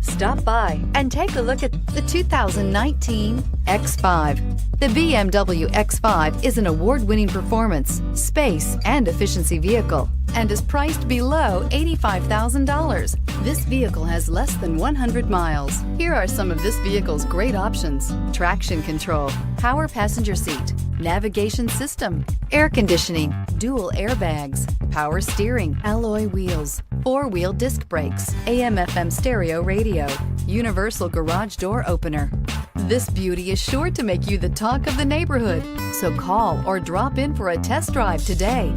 Stop by and take a look at the 2019 X5. The BMW X5 is an award-winning performance, space, and efficiency vehicle and is priced below $85,000. This vehicle has less than 100 miles. Here are some of this vehicle's great options: traction control, power passenger seat, navigation system, air conditioning, dual airbags, power steering, alloy wheels, four-wheel disc brakes, AM/FM stereo radio, universal garage door opener. This beauty is sure to make you the talk of the neighborhood, so call or drop in for a test drive today.